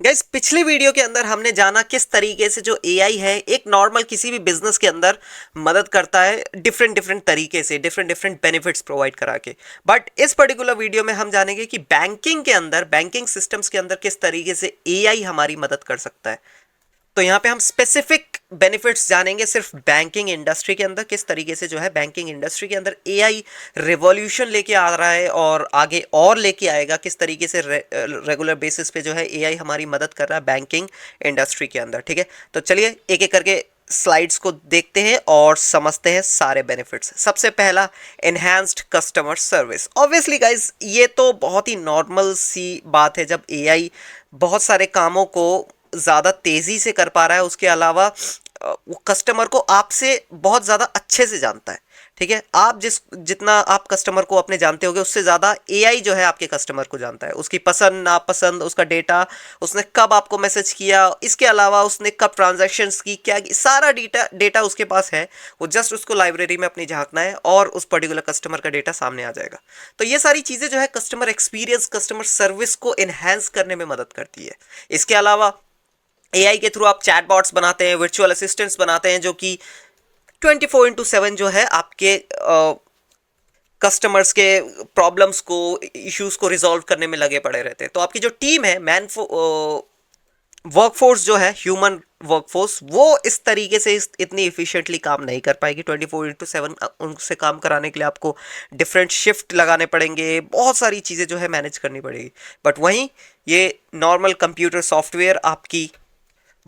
Guys पिछली video के अंदर हमने जाना किस तरीके से जो एआई है एक नॉर्मल किसी भी बिजनेस के अंदर मदद करता है डिफरेंट डिफरेंट तरीके से डिफरेंट डिफरेंट बेनिफिट्स प्रोवाइड करा के। बट इस पर्टिकुलर वीडियो में हम जानेंगे कि बैंकिंग के अंदर बैंकिंग सिस्टम्स के अंदर किस तरीके से एआई हमारी मदद कर सकता है। तो यहाँ पे हम स्पेसिफिक बेनिफिट्स जानेंगे सिर्फ बैंकिंग इंडस्ट्री के अंदर किस तरीके से जो है बैंकिंग इंडस्ट्री के अंदर एआई रिवॉल्यूशन लेके आ रहा है और आगे और लेके आएगा, किस तरीके से रेगुलर बेसिस पे जो है एआई हमारी मदद कर रहा है बैंकिंग इंडस्ट्री के अंदर। ठीक है, तो चलिए एक एक करके स्लाइड्स को देखते हैं और समझते हैं सारे बेनिफिट्स। सबसे पहला, enhanced customer service. Obviously guys ये तो बहुत ही नॉर्मल सी बात है जब एआई बहुत सारे कामों को ज़्यादा तेज़ी से कर पा रहा है, उसके अलावा वो कस्टमर को आपसे बहुत ज़्यादा अच्छे से जानता है। ठीक है, आप जितना आप कस्टमर को अपने जानते होगे उससे ज़्यादा एआई जो है आपके कस्टमर को जानता है, उसकी पसंद नापसंद, उसका डेटा, उसने कब आपको मैसेज किया, इसके अलावा उसने कब ट्रांजैक्शंस की, क्या सारा डेटा डेटा उसके पास है। वो जस्ट उसको लाइब्रेरी में अपनी झांकना है और उस पर्टिकुलर कस्टमर का डेटा सामने आ जाएगा। तो ये सारी चीज़ें जो है कस्टमर एक्सपीरियंस, कस्टमर सर्विस को इन्हेंस करने में मदद करती है। इसके अलावा एआई के थ्रू आप चैटबॉट्स बनाते हैं, वर्चुअल असिस्टेंट्स बनाते हैं जो कि 24/7 जो है आपके कस्टमर्स के प्रॉब्लम्स को, इश्यूज को रिजॉल्व करने में लगे पड़े रहते हैं। तो आपकी जो टीम है, वर्कफोर्स जो है, ह्यूमन वर्कफोर्स, वो इस तरीके से इतनी इफिशिएंटली काम नहीं कर पाएगी 24/7। उनसे काम कराने के लिए आपको डिफरेंट शिफ्ट लगाने पड़ेंगे, बहुत सारी चीज़ें जो है मैनेज करनी पड़ेगी। बट वहीं ये नॉर्मल कंप्यूटर सॉफ्टवेयर आपकी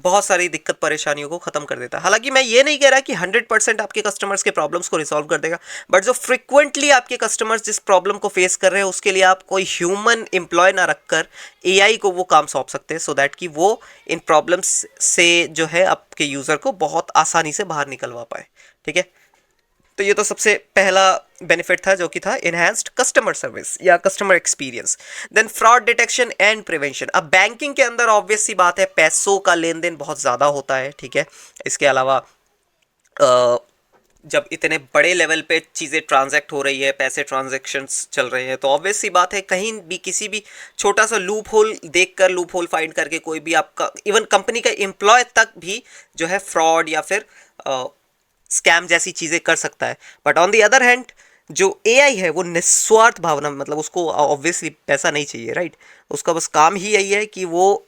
बहुत सारी दिक्कत परेशानियों को खत्म कर देता है। हालांकि मैं ये नहीं कह रहा कि 100% आपके कस्टमर्स के प्रॉब्लम्स को रिजॉल्व कर देगा, बट जो फ्रिक्वेंटली आपके कस्टमर्स जिस प्रॉब्लम को फेस कर रहे हैं उसके लिए आप कोई ह्यूमन एम्प्लॉय ना रखकर एआई को वो काम सौंप सकते हैं, सो दैट कि वो इन प्रॉब्लम्स से जो है आपके यूज़र को बहुत आसानी से बाहर निकलवा पाए। ठीक है, तो ये तो सबसे पहला बेनिफिट था जो कि था इनहैंस्ड कस्टमर सर्विस या customer experience. Than fraud detection and prevention. अब बैंकिंग के अंदर ऑब्वियस सी बात है पैसों का लेन देन बहुत ज़्यादा होता है। ठीक है, इसके अलावा जब इतने बड़े लेवल पे चीज़ें ट्रांजैक्ट हो रही है, पैसे ट्रांजैक्शंस चल रहे हैं, तो ऑब्वियस सी बात है कहीं भी किसी भी छोटा सा लूप होल देख कर, लूप होल फाइंड करके कोई भी आपका इवन कंपनी का एम्प्लॉय तक भी जो है फ्रॉड या फिर स्कैम जैसी चीज़ें कर सकता है। But on the other hand जो एआई है वो निस्वार्थ भावना, मतलब उसको ऑब्वियसली पैसा नहीं चाहिए, राइट। उसका बस काम ही यही है कि वो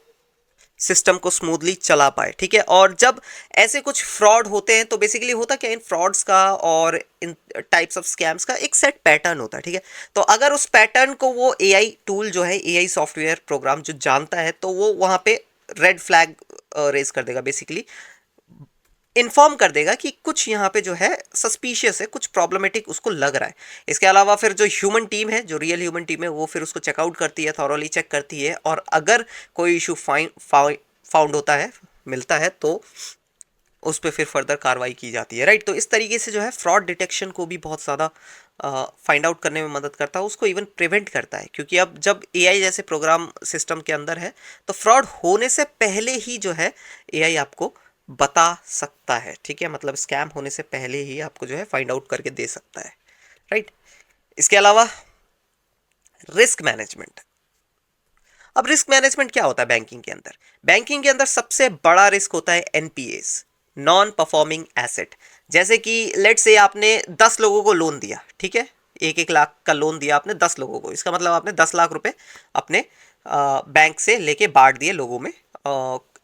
सिस्टम को स्मूथली चला पाए। ठीक है, और जब ऐसे कुछ फ्रॉड होते हैं तो बेसिकली होता क्या, इन फ्रॉड्स का और इन टाइप्स ऑफ स्कैम्स का एक सेट पैटर्न होता है। ठीक है, तो अगर उस पैटर्न को वो एआई टूल जो है, एआई सॉफ्टवेयर प्रोग्राम जो जानता है, तो वो वहाँ पे रेड फ्लैग रेज कर देगा, बेसिकली इन्फॉर्म कर देगा कि कुछ यहाँ पे जो है सस्पिशियस है, कुछ प्रॉब्लमेटिक उसको लग रहा है। इसके अलावा फिर जो ह्यूमन टीम है, जो रियल ह्यूमन टीम है, वो फिर उसको चेकआउट करती है, थॉरोली चेक करती है, और अगर कोई इशू फाउंड होता है, मिलता है, तो उस पर फिर फर्दर कार्रवाई की जाती है, राइट। तो इस तरीके से जो है फ्रॉड डिटेक्शन को भी बहुत ज़्यादा फाइंड आउट करने में मदद करता है, उसको इवन प्रिवेंट करता है, क्योंकि अब जब एआई जैसे प्रोग्राम सिस्टम के अंदर है तो फ्रॉड होने से पहले ही जो है एआई आपको बता सकता है। ठीक है, मतलब स्कैम होने से पहले ही आपको जो है फाइंड आउट करके दे सकता है, राइट। इसके अलावा रिस्क मैनेजमेंट। अब रिस्क मैनेजमेंट क्या होता है बैंकिंग के अंदर? बैंकिंग के अंदर सबसे बड़ा रिस्क होता है एनपीएस, नॉन परफॉर्मिंग एसेट। जैसे कि लेट से आपने 10 लोगों को लोन दिया, ठीक है, 1-1 लाख का लोन दिया आपने 10 लोगों को, इसका मतलब आपने 10 लाख रुपए अपने बैंक से लेके बांट दिए लोगों में,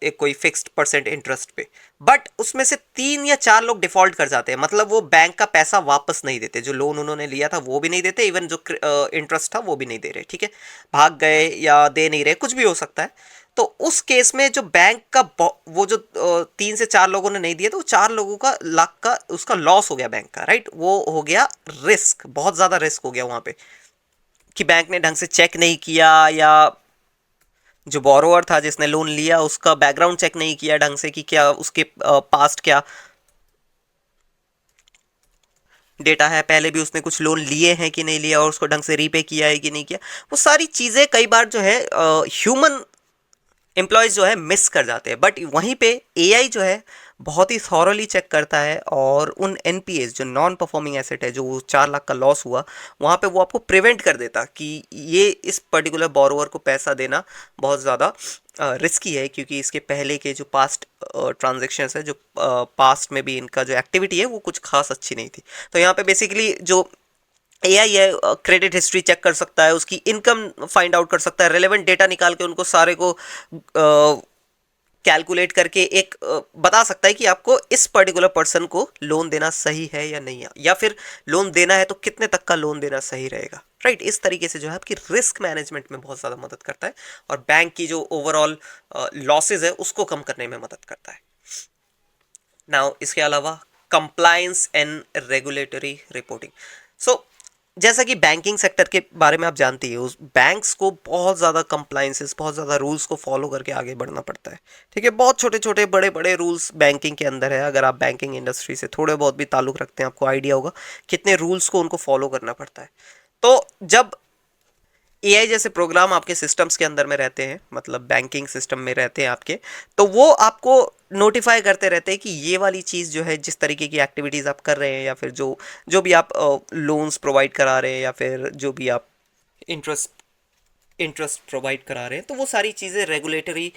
एक कोई फिक्स्ड परसेंट इंटरेस्ट पे। बट उसमें से 3 या 4 लोग डिफॉल्ट कर जाते हैं, मतलब वो बैंक का पैसा वापस नहीं देते, जो लोन उन्होंने लिया था वो भी नहीं देते, इवन जो इंटरेस्ट था वो भी नहीं दे रहे। ठीक है, भाग गए या दे नहीं रहे, कुछ भी हो सकता है। तो उस केस में जो बैंक का वो जो 3 से 4 लोगों ने नहीं दिया, तो 4 लोगों का लाख का उसका लॉस हो गया बैंक का, राइट। वो हो गया रिस्क, बहुत ज़्यादा रिस्क हो गया वहाँ पे, कि बैंक ने ढंग से चेक नहीं किया, या जो बोरोवर था जिसने लोन लिया उसका बैकग्राउंड चेक नहीं किया ढंग से, कि क्या उसके पास्ट क्या डेटा है, पहले भी उसने कुछ लोन लिए हैं कि नहीं लिया, और उसको ढंग से रीपे किया है कि नहीं किया। वो सारी चीज़ें कई बार जो है ह्यूमन एम्प्लॉयज़ जो है मिस कर जाते हैं, बट वहीं पे एआई जो है बहुत ही थॉरली चेक करता है और उन एनपीएस जो नॉन परफॉर्मिंग एसेट है, जो 4 लाख का लॉस हुआ, वहाँ पे वो आपको प्रिवेंट कर देता कि ये इस पर्टिकुलर बोरोवर को पैसा देना बहुत ज़्यादा रिस्की है, क्योंकि इसके पहले के जो पास्ट ट्रांजेक्शन्स है, जो पास्ट में भी इनका जो एक्टिविटी है वो कुछ खास अच्छी नहीं थी। तो यहाँ पे बेसिकली जो एआई है क्रेडिट हिस्ट्री चेक कर सकता है, उसकी इनकम फाइंड आउट कर सकता है, रेलेवेंट डेटा निकाल के उनको सारे को कैलकुलेट करके एक बता सकता है कि आपको इस पर्टिकुलर पर्सन को लोन देना सही है या नहीं है, या फिर लोन देना है तो कितने तक का लोन देना सही रहेगा, राइट। इस तरीके से जो है आपकी रिस्क मैनेजमेंट में बहुत ज़्यादा मदद करता है और बैंक की जो ओवरऑल लॉसेज है उसको कम करने में मदद करता है। नाउ इसके अलावा कंप्लायंस एंड रेगुलेटरी रिपोर्टिंग। सो जैसा कि बैंकिंग सेक्टर के बारे में आप जानती है, उस बैंक्स को बहुत ज़्यादा कंप्लायंसेस, बहुत ज़्यादा रूल्स को फॉलो करके आगे बढ़ना पड़ता है। ठीक है, बहुत छोटे छोटे बड़े बड़े रूल्स बैंकिंग के अंदर है। अगर आप बैंकिंग इंडस्ट्री से थोड़े बहुत भी ताल्लुक़ रखते हैं, आपको आइडिया होगा कितने रूल्स को उनको फॉलो करना पड़ता है। तो जब एआई जैसे प्रोग्राम आपके सिस्टम्स के अंदर में रहते हैं, मतलब बैंकिंग सिस्टम में रहते हैं आपके, तो वो आपको नोटिफाई करते रहते हैं कि ये वाली चीज़ जो है, जिस तरीके की एक्टिविटीज़ आप कर रहे हैं, या फिर जो जो भी आप लोन्स प्रोवाइड करा रहे हैं, या फिर जो भी आप इंटरेस्ट इंटरेस्ट प्रोवाइड करा रहे हैं, तो वो सारी चीज़ें रेगुलेटरी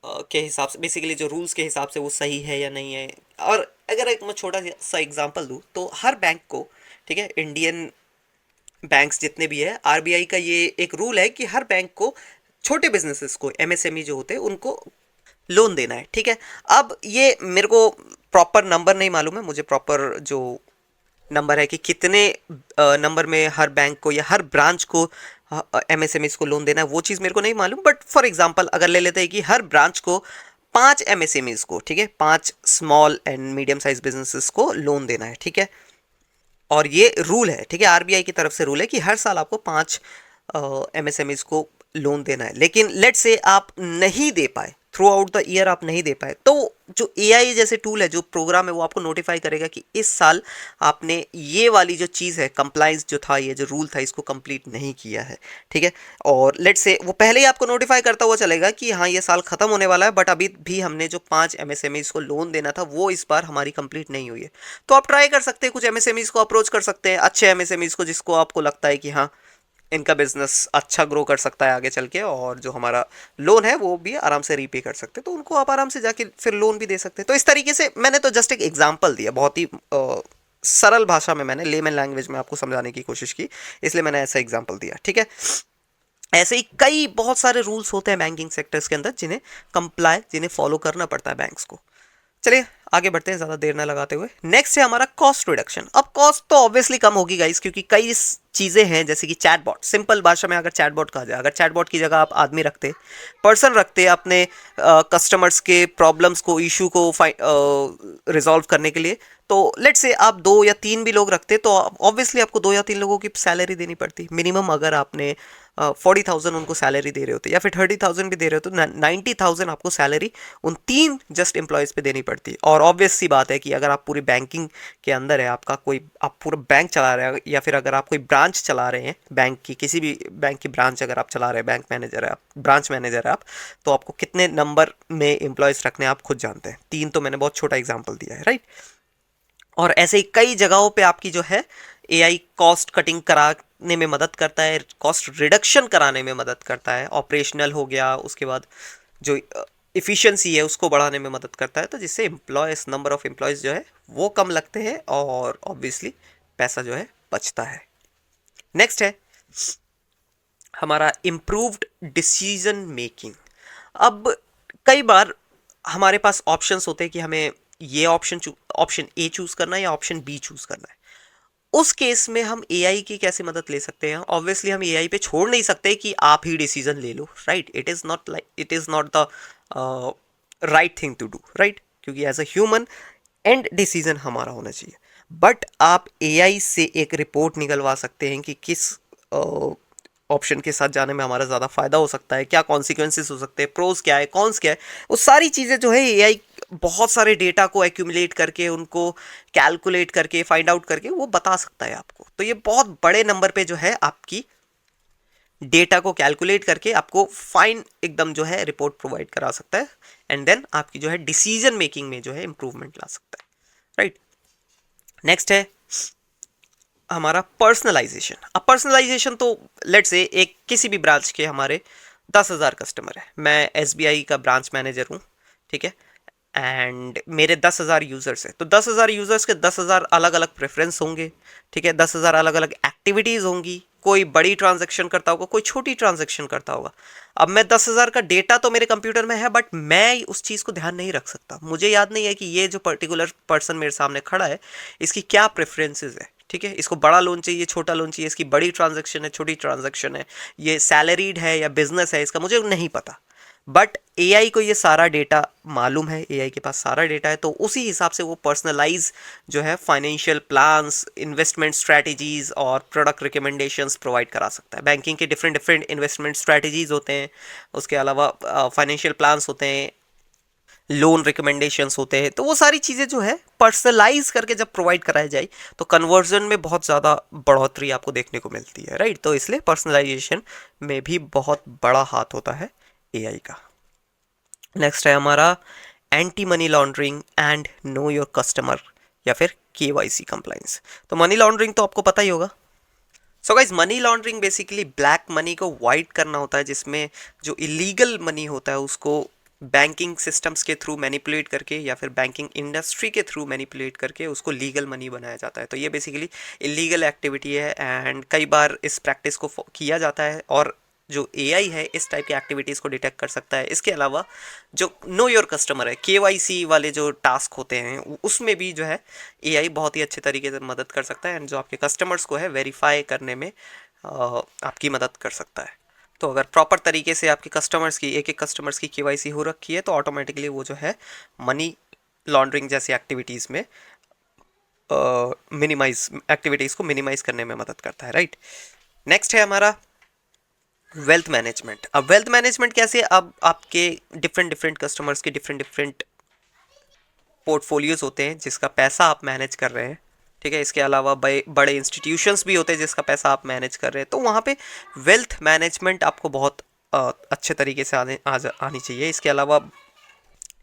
के हिसाब से, बेसिकली जो रूल्स के हिसाब से वो सही है या नहीं है। और अगर एक मैं छोटा सा एग्जांपल दूँ, तो हर बैंक को, ठीक है, इंडियन बैंक्स जितने भी है, आरबीआई का ये एक रूल है कि हर बैंक को छोटे बिजनेसेस को, एमएसएमई जो होते हैं, उनको लोन देना है। ठीक है, अब ये मेरे को प्रॉपर नंबर नहीं मालूम है, मुझे प्रॉपर जो नंबर है कि कितने नंबर में हर बैंक को या हर ब्रांच को एमएसएमईज को लोन देना है, वो चीज़ मेरे को नहीं मालूम। बट फॉर एग्जांपल अगर ले लेते हैं कि हर ब्रांच को 5 एमएसएमईज को, ठीक है, 5 small and medium size businesses को लोन देना है। ठीक है, और ये रूल है, ठीक है, आरबीआई की तरफ से रूल है कि हर साल आपको 5 एमएसएमईज को लोन देना है। लेकिन लेट से आप नहीं दे पाए, थ्रू आउट द ईयर आप नहीं दे पाए, तो जो एआई जैसे टूल है, जो प्रोग्राम है, वो आपको नोटिफाई करेगा कि इस साल आपने ये वाली जो चीज़ है, कंप्लाइंस जो था, ये जो रूल था, इसको कंप्लीट नहीं किया है। ठीक है, और लेट से वो पहले ही आपको नोटिफाई करता हुआ चलेगा कि हाँ, ये साल खत्म होने वाला है, बट अभी भी हमने जो 5 एमएसएमईज को लोन देना था वो इस बार हमारी कंप्लीट नहीं हुई है। तो आप ट्राई कर सकते हैं, कुछ एमएसएमईज को अप्रोच कर सकते हैं, अच्छे एमएसएमईज को, जिसको आपको लगता है कि हाँ, इनका बिजनेस अच्छा ग्रो कर सकता है आगे चल के, और जो हमारा लोन है वो भी आराम से रीपे कर सकते हैं, तो उनको आप आराम से जाके फिर लोन भी दे सकते हैं। तो इस तरीके से मैंने तो जस्ट एक एग्जांपल दिया, बहुत ही सरल भाषा में, मैंने लेमन लैंग्वेज में आपको समझाने की कोशिश की, इसलिए मैंने ऐसा एग्जांपल दिया। ठीक है, ऐसे ही कई बहुत सारे रूल्स होते हैं बैंकिंग सेक्टर्स के अंदर, जिन्हें फॉलो करना पड़ता है बैंक्स को। चलिए आगे बढ़ते हैं ज़्यादा देर ना लगाते हुए। नेक्स्ट है हमारा कॉस्ट रिडक्शन। अब कॉस्ट तो ऑब्वियसली कम होगी गाइस, क्योंकि कई चीज़ें हैं, जैसे कि चैटबॉट। सिंपल भाषा में अगर चैटबॉट कहा जाए, अगर चैटबॉट की जगह आप आदमी रखते, पर्सन रखते अपने कस्टमर्स के प्रॉब्लम्स को, इशू को रिजॉल्व करने के लिए, तो लेट से आप 2 या 3 भी लोग रखते, तो ऑब्वियसली आपको 2 या 3 लोगों की सैलरी देनी पड़ती मिनिमम। अगर आपने 40,000 उनको सैलरी दे रहे होते, या फिर 30,000 भी दे रहे हो, तो 90,000 आपको सैलरी उन 3 जस्ट एम्प्लॉयज़ पे देनी पड़ती है। और ऑब्वियस सी बात है कि अगर आप पूरी बैंकिंग के अंदर है, आपका कोई, आप पूरा बैंक चला रहे हैं, या फिर अगर आप कोई ब्रांच चला रहे हैं बैंक की, किसी भी बैंक की ब्रांच अगर आप चला रहे हैं, बैंक मैनेजर है आप, ब्रांच मैनेजर है आप, तो आपको कितने नंबर में एम्प्लॉयज़ रखने आप खुद जानते हैं। 3 तो मैंने बहुत छोटा एग्जाम्पल दिया है, राइट। और ऐसे ही कई जगहों पे आपकी जो है एआई कॉस्ट कटिंग कराने में मदद करता है, कॉस्ट रिडक्शन कराने में मदद करता है। ऑपरेशनल हो गया, उसके बाद जो इफ़िशियंसी है उसको बढ़ाने में मदद करता है, तो जिससे एम्प्लॉयज़, नंबर ऑफ़ एम्प्लॉयज़ जो है वो कम लगते हैं, और ऑब्वियसली पैसा जो है बचता है। नेक्स्ट है हमारा इम्प्रूव्ड डिसीजन मेकिंग। अब कई बार हमारे पास ऑप्शंस होते हैं कि हमें ये ऑप्शन ए चूज़ करना है या ऑप्शन बी चूज़ करना है। उस केस में हम एआई की कैसे मदद ले सकते हैं? ऑब्वियसली हम एआई पे छोड़ नहीं सकते कि आप ही डिसीजन ले लो, right. It is not the right thing to do, right, क्योंकि as a human and decision हमारा होना चाहिए। बट आप एआई से एक रिपोर्ट निकलवा सकते हैं कि किस ऑप्शन के साथ जाने में हमारा ज़्यादा फायदा हो सकता है, क्या कॉन्सिक्वेंसेस हो सकते हैं, प्रोज क्या है, कॉन्स क्या है। वो सारी चीज़ें जो है एआई बहुत सारे डेटा को एक्यूमुलेट करके, उनको कैलकुलेट करके, फाइंड आउट करके वो बता सकता है आपको। तो ये बहुत बड़े नंबर पे जो है आपकी डेटा को कैलकुलेट करके आपको फाइन एकदम जो है रिपोर्ट प्रोवाइड करा सकता है, एंड देन आपकी जो है डिसीजन मेकिंग में जो है इंप्रूवमेंट ला सकता है, राइट। नेक्स्ट है हमारा पर्सनलाइजेशन। अब पर्सनलाइजेशन तो लेट्स से एक किसी भी ब्रांच के हमारे 10,000 कस्टमर है, मैं एसबीआई का ब्रांच मैनेजर हूँ, ठीक है, एंड मेरे 10,000 यूजर्स है, तो 10,000 यूजर्स के 10,000 अलग अलग प्रेफरेंस होंगे, ठीक है, 10,000 अलग अलग एक्टिविटीज़ होंगी, कोई बड़ी ट्रांजेक्शन करता होगा, कोई छोटी ट्रांजेक्शन करता होगा। अब मैं 10,000 का डेटा तो मेरे कंप्यूटर में है, बट मैं उस चीज़ को ध्यान नहीं रख सकता, मुझे याद नहीं है कि ये जो पर्टिकुलर पर्सन मेरे सामने खड़ा है इसकी क्या प्रेफरेंसेज है, ठीक है, इसको बड़ा लोन चाहिए, छोटा लोन चाहिए, इसकी बड़ी ट्रांजेक्शन है, छोटी ट्रांजेक्शन है, ये सैलरीड है या बिजनेस है, इसका मुझे नहीं पता। बट एआई को ये सारा डेटा मालूम है, एआई के पास सारा डेटा है, तो उसी हिसाब से वो पर्सनलाइज जो है फाइनेंशियल प्लान्स, इन्वेस्टमेंट स्ट्रैटेजीज और प्रोडक्ट रिकमेंडेशंस प्रोवाइड करा सकता है। बैंकिंग के डिफरेंट डिफरेंट इन्वेस्टमेंट स्ट्रैटेजीज होते हैं, उसके अलावा फाइनेंशियल प्लान्स होते हैं, लोन रिकमेंडेशंस होते हैं, तो वो सारी चीज़ें जो है पर्सनलाइज करके जब प्रोवाइड कराई जाए तो कन्वर्जन में बहुत ज़्यादा बढ़ोतरी आपको देखने को मिलती है, राइट। तो इसलिए पर्सनलाइजेशन में भी बहुत बड़ा हाथ होता है एआई का। नेक्स्ट है हमारा anti money laundering and know your customer या फिर केवाईसी कंप्लाइंस। तो मनी लॉन्ड्रिंग तो आपको पता ही होगा। So guys, money laundering basically black money को वाइट करना होता है, जिसमें जो इलीगल मनी होता है उसको बैंकिंग सिस्टम्स के थ्रू मैनिपुलेट करके या फिर बैंकिंग इंडस्ट्री के थ्रू मैनिपुलेट करके उसको लीगल मनी बनाया जाता है। तो ये बेसिकली इलीगल एक्टिविटी है, एंड कई बार इस प्रैक्टिस को किया जाता है, और जो एआई है इस टाइप की एक्टिविटीज़ को डिटेक्ट कर सकता है। इसके अलावा जो नो योर कस्टमर है, केवाईसी वाले जो टास्क होते हैं उसमें भी जो है एआई बहुत ही अच्छे तरीके से मदद कर सकता है, एंड जो आपके कस्टमर्स को है वेरीफाई करने में आपकी मदद कर सकता है। तो अगर प्रॉपर तरीके से आपके कस्टमर्स की एक एक कस्टमर्स की केवाईसी हो रखी है तो ऑटोमेटिकली वो जो है मनी लॉन्ड्रिंग जैसी एक्टिविटीज़ में मिनिमाइज एक्टिविटीज़ को मिनिमाइज करने में मदद करता है, राइट। नेक्स्ट है हमारा वेल्थ मैनेजमेंट। अब वेल्थ मैनेजमेंट कैसे, अब आपके डिफरेंट डिफरेंट कस्टमर्स के डिफरेंट डिफरेंट पोर्टफोलियोज होते हैं जिसका पैसा आप मैनेज कर रहे हैं, ठीक है, इसके अलावा बड़े बड़े इंस्टीट्यूशंस भी होते हैं जिसका पैसा आप मैनेज कर रहे हैं, तो वहाँ पे वेल्थ मैनेजमेंट आपको बहुत अच्छे तरीके से आनी चाहिए। इसके अलावा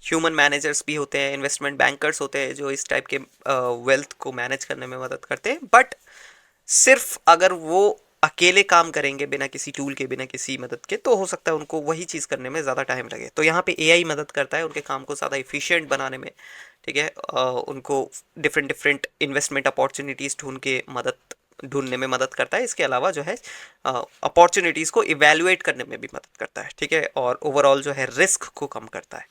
ह्यूमन मैनेजर्स भी होते हैं, इन्वेस्टमेंट बैंकर्स होते हैं जो इस टाइप के वेल्थ को मैनेज करने में मदद करते हैं, बट सिर्फ अगर वो अकेले काम करेंगे बिना किसी टूल के, बिना किसी मदद के, तो हो सकता है उनको वही चीज़ करने में ज़्यादा टाइम लगे। तो यहाँ पे एआई मदद करता है उनके काम को ज़्यादा इफिशिएंट बनाने में, ठीक है, उनको डिफरेंट डिफरेंट इन्वेस्टमेंट अपॉर्चुनिटीज़ ढूंढने में मदद करता है। इसके अलावा जो है अपॉर्चुनिटीज़ को इवेल्युएट करने में भी मदद करता है, ठीक है, और ओवरऑल जो है रिस्क को कम करता है।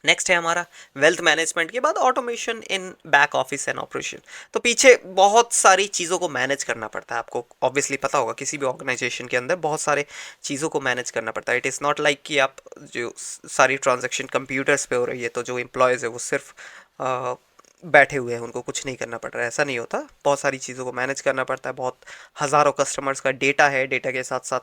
नेक्स्ट है हमारा वेल्थ मैनेजमेंट के बाद automation in back office and operation. तो पीछे बहुत सारी चीज़ों को मैनेज करना पड़ता है, आपको ऑब्वियसली पता होगा किसी भी ऑर्गेनाइजेशन के अंदर बहुत सारे चीज़ों को मैनेज करना पड़ता है। इट इज़ नॉट लाइक कि आप जो सारी ट्रांजेक्शन कंप्यूटर्स पे हो रही है तो जो एम्प्लॉयज़ है वो सिर्फ बैठे हुए हैं, उनको कुछ नहीं करना पड़ रहा है, ऐसा नहीं होता। बहुत सारी चीज़ों को मैनेज करना पड़ता है, बहुत हज़ारों कस्टमर्स का डेटा है, डेटा के साथ साथ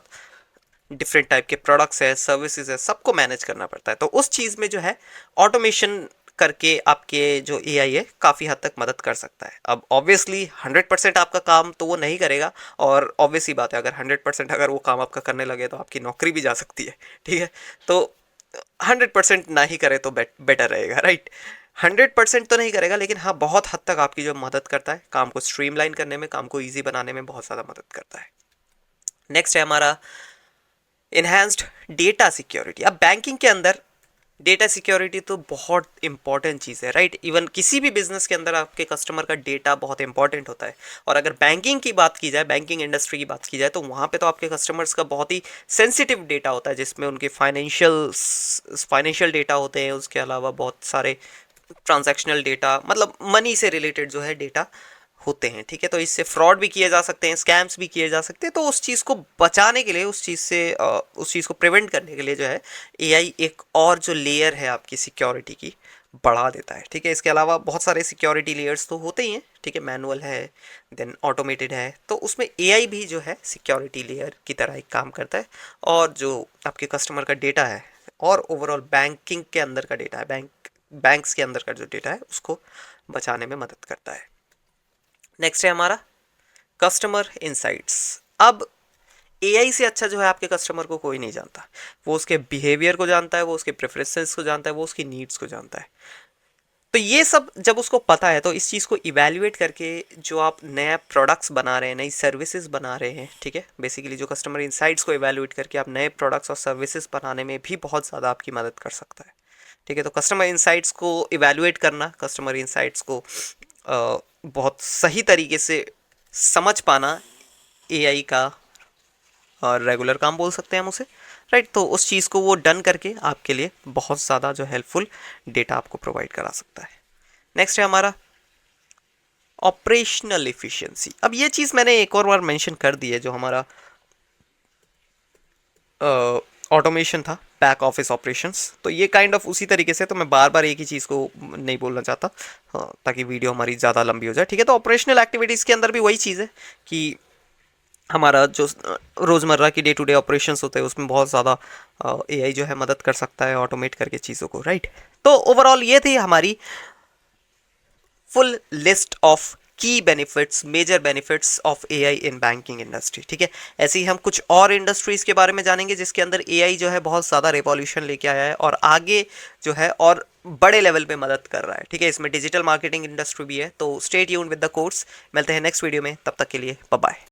डिफरेंट टाइप के प्रोडक्ट्स है, सर्विसेज है, सबको मैनेज करना पड़ता है। तो उस चीज़ में जो है ऑटोमेशन करके आपके जो एआई है काफ़ी हद तक मदद कर सकता है। अब ऑब्वियसली 100% आपका काम तो वो नहीं करेगा, और ऑब्वियसली बात है अगर 100% अगर वो काम आपका करने लगे तो आपकी नौकरी भी जा सकती है, ठीक है। तो 100% ना ही करे तो बेटर रहेगा, राइट। 100% तो नहीं करेगा, लेकिन हाँ बहुत हद तक आपकी जो मदद करता है, काम को स्ट्रीमलाइन करने में, काम को ईजी बनाने में बहुत ज़्यादा मदद करता है। नेक्स्ट है हमारा इन्हांस्ड डेटा सिक्योरिटी। अब बैंकिंग के अंदर डेटा सिक्योरिटी तो बहुत इंपॉर्टेंट चीज़ है, राइट। इवन किसी भी बिजनेस के अंदर आपके कस्टमर का डेटा बहुत इंपॉर्टेंट होता है, और अगर बैंकिंग की बात की जाए, बैंकिंग इंडस्ट्री की बात की जाए, तो वहाँ पे तो आपके कस्टमर्स का बहुत ही सेंसिटिव डेटा होता है, जिसमें उनके फाइनेंशियल डेटा होते हैं, उसके अलावा बहुत सारे ट्रांजैक्शनल डेटा, मतलब मनी से रिलेटेड जो है डेटा होते हैं, ठीक है। तो इससे फ्रॉड भी किए जा सकते हैं, स्कैम्स भी किए जा सकते हैं। तो उस चीज़ को बचाने के लिए, उस चीज़ को प्रिवेंट करने के लिए जो है एआई एक और जो लेयर है आपकी सिक्योरिटी की बढ़ा देता है, ठीक है। इसके अलावा बहुत सारे सिक्योरिटी लेयर्स तो होते ही हैं, ठीक है, मैनुअल है, देन ऑटोमेटेड है, तो उसमें एआई भी जो है सिक्योरिटी लेयर की तरह एक काम करता है, और जो आपके कस्टमर का डेटा है और ओवरऑल बैंकिंग के अंदर का डेटा है, बैंक्स के अंदर का जो डेटा है उसको बचाने में मदद करता है। नेक्स्ट है हमारा कस्टमर इनसाइट्स। अब एआई से अच्छा जो है आपके कस्टमर को कोई नहीं जानता। वो उसके बिहेवियर को जानता है, वो उसके प्रेफरेंसेस को जानता है, वो उसकी नीड्स को जानता है। तो ये सब जब उसको पता है तो इस चीज़ को इवैल्यूएट करके जो आप नया प्रोडक्ट्स बना रहे हैं, नई सर्विसेज बना रहे हैं, ठीक है, बेसिकली जो कस्टमर इंसाइट्स को इवैल्यूएट करके आप नए प्रोडक्ट्स और सर्विसेज बनाने में भी बहुत ज़्यादा आपकी मदद कर सकता है। ठीक है, तो कस्टमर इंसाइट्स को इवैल्यूएट करना, कस्टमर इंसाइट्स को बहुत सही तरीके से समझ पाना एआई का और रेगुलर काम बोल सकते हैं हम उसे, राइट। तो उस चीज़ को वो डन करके आपके लिए बहुत ज़्यादा जो हेल्पफुल डेटा आपको प्रोवाइड करा सकता है। नेक्स्ट है हमारा ऑपरेशनल इफिशिएंसी। अब ये चीज़ मैंने एक और बार मेंशन कर दी है, जो हमारा ऑटोमेशन था, बैक ऑफिस ऑपरेशंस। तो ये काइंड ऑफ उसी तरीके से, तो मैं बार बार एक ही चीज़ को नहीं बोलना चाहता, हाँ, ताकि वीडियो हमारी ज़्यादा लंबी हो जाए। ठीक है, तो ऑपरेशनल एक्टिविटीज़ के अंदर भी वही चीज़ है कि हमारा जो रोज़मर्रा की डे टू डे ऑपरेशंस होते हैं उसमें बहुत ज़्यादा एआई जो है मदद कर सकता है ऑटोमेट करके चीज़ों को, राइट। तो ओवरऑल ये थी हमारी फुल लिस्ट ऑफ की benefits, major benefits of AI in banking industry. ठीक है, ऐसे ही हम कुछ और इंडस्ट्रीज़ के बारे में जानेंगे जिसके अंदर एआई जो है बहुत ज़्यादा रिवॉल्यूशन लेके आया है और आगे जो है और बड़े लेवल पे मदद कर रहा है। ठीक है, इसमें डिजिटल मार्केटिंग इंडस्ट्री भी है। तो stay tuned with the course. मिलते हैं नेक्स्ट वीडियो में, तब तक के लिए बाय बाय।